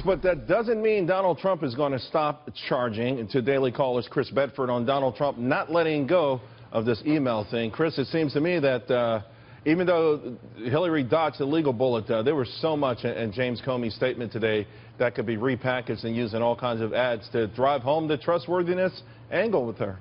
But that doesn't mean Donald Trump is going to stop charging. To Daily Caller's Chris Bedford on Donald Trump not letting go of this email thing. Chris, it seems to me that even though Hillary dodged the legal bullet, there was so much in James Comey's statement today that could be repackaged and used in all kinds of ads to drive home the trustworthiness angle with her.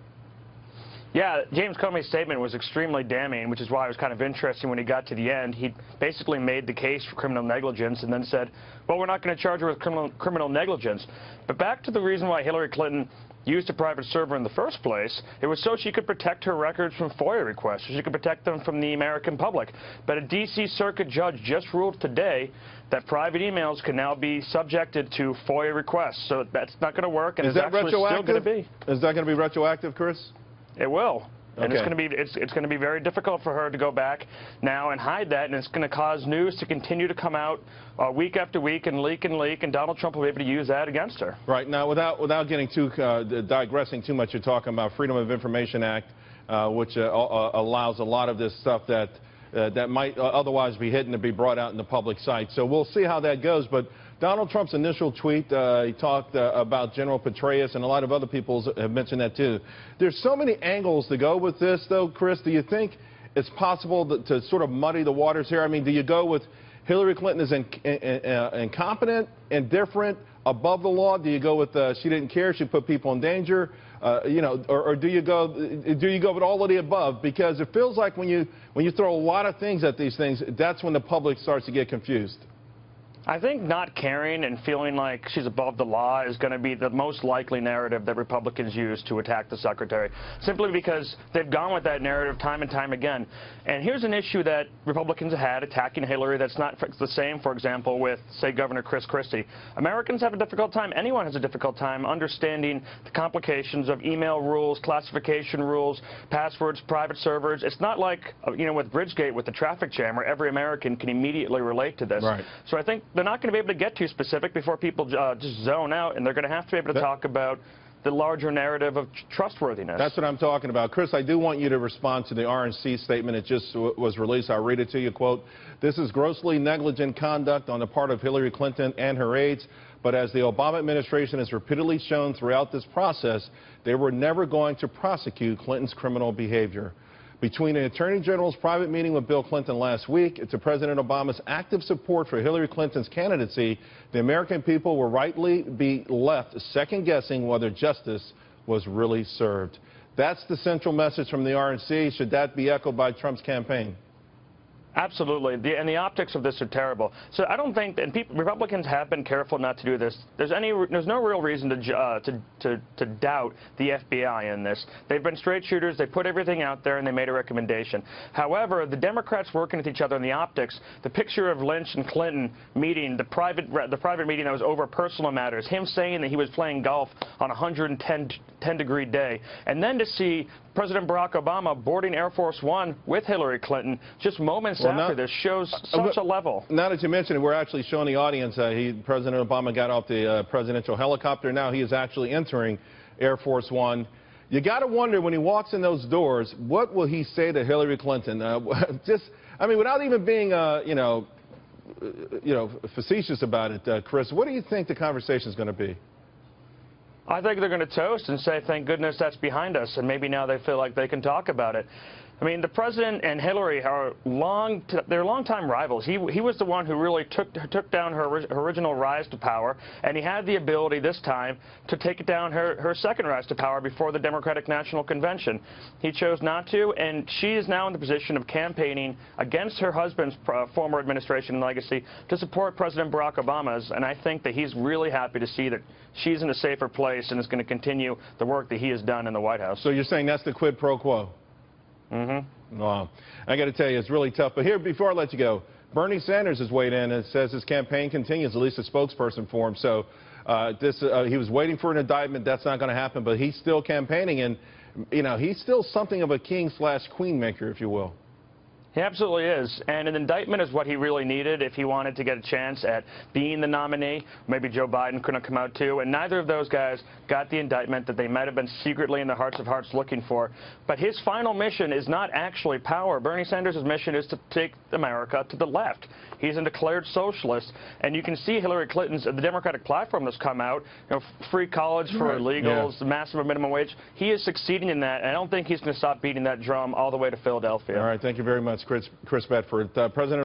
Yeah, James Comey's statement was extremely damning, which is why it was kind of interesting when he got to the end. He basically made the case for criminal negligence and then said, well, we're not going to charge her with criminal negligence. But back to the reason why Hillary Clinton used a private server in the first place, it was so she could protect her records from FOIA requests, so she could protect them from the American public. But a D.C. Circuit judge just ruled today that private emails can now be subjected to FOIA requests. So that's not going to work, and it's actually still going to be. Is that going to be retroactive, Chris? It will. And okay. it's going to be very difficult for her to go back now and hide that, and it's going to cause news to continue to come out week after week and leak, and Donald Trump will be able to use that against her. Right. Now, without getting too digressing too much, you're talking about Freedom of Information Act, which allows a lot of this stuff that might otherwise be hidden to be brought out in the public sight. So we'll see how that goes. But Donald Trump's initial tweet, he talked about General Petraeus, and a lot of other people have mentioned that too. There's so many angles to go with this, though, Chris. Do you think it's possible to sort of muddy the waters here? I mean, do you go with Hillary Clinton is incompetent, indifferent, above the law? Do you go with she didn't care, she put people in danger? You know, or do you go with all of the above? Because it feels like when you throw a lot of things at these things, that's when the public starts to get confused. I think not caring and feeling like she's above the law is going to be the most likely narrative that Republicans use to attack the secretary, simply because they've gone with that narrative time and time again. And here's an issue that Republicans have had attacking Hillary that's not the same, for example, with, say, Governor Chris Christie. Americans have a difficult time, anyone has a difficult time understanding the complications of email rules, classification rules, passwords, private servers. It's not like, you know, with Bridgegate, with the traffic jam, where every American can immediately relate to this. Right. So I think they're not going to be able to get too specific before people just zone out, and they're going to have to be able to talk about the larger narrative of trustworthiness. That's what I'm talking about. Chris, I do want you to respond to the RNC statement. It just was released. I'll read it to you. Quote, "This is grossly negligent conduct on the part of Hillary Clinton and her aides, but as the Obama administration has repeatedly shown throughout this process, they were never going to prosecute Clinton's criminal behavior. Between the Attorney General's private meeting with Bill Clinton last week to President Obama's active support for Hillary Clinton's candidacy, the American people will rightly be left second-guessing whether justice was really served." That's the central message from the RNC. Should that be echoed by Trump's campaign? Absolutely, and the optics of this are terrible. So I don't think, and Republicans have been careful not to do this. There's no real reason to doubt the FBI in this. They've been straight shooters. They put everything out there, and they made a recommendation. However, the Democrats working with each other in the optics, the picture of Lynch and Clinton meeting, the private meeting that was over personal matters, him saying that he was playing golf on a 110-degree day, and then to see President Barack Obama boarding Air Force One with Hillary Clinton just moments after this shows such a level. Now that you mention it, we're actually showing the audience President Obama got off the presidential helicopter. Now he is actually entering Air Force One. You got to wonder when he walks in those doors, what will he say to Hillary Clinton? I mean, without even being, facetious about it, Chris, what do you think the conversation is going to be? I think they're going to toast and say, thank goodness that's behind us, and maybe now they feel like they can talk about it. I mean, the president and Hillary are they're longtime rivals. He was the one who really took down her original rise to power, and he had the ability this time to take it down her second rise to power before the Democratic National Convention. He chose not to, and she is now in the position of campaigning against her husband's former administration legacy to support President Barack Obama's, and I think that he's really happy to see that she's in a safer place and is going to continue the work that he has done in the White House. So you're saying that's the quid pro quo? Mm-hmm. Wow. I got to tell you, it's really tough. But here, before I let you go, Bernie Sanders has weighed in and says his campaign continues, at least a spokesperson for him. So he was waiting for an indictment. That's not going to happen. But he's still campaigning, and, you know, he's still something of a king/queen maker, if you will. He absolutely is. And an indictment is what he really needed if he wanted to get a chance at being the nominee. Maybe Joe Biden couldn't come out too. And neither of those guys got the indictment that they might have been secretly in their hearts of hearts looking for. But his final mission is not actually power. Bernie Sanders' mission is to take America to the left. He's a declared socialist. And you can see Hillary Clinton's, the Democratic platform that's come out, free college for illegals, massive minimum wage. He is succeeding in that. And I don't think he's going to stop beating that drum all the way to Philadelphia. All right. Thank you very much, Chris Bedford. President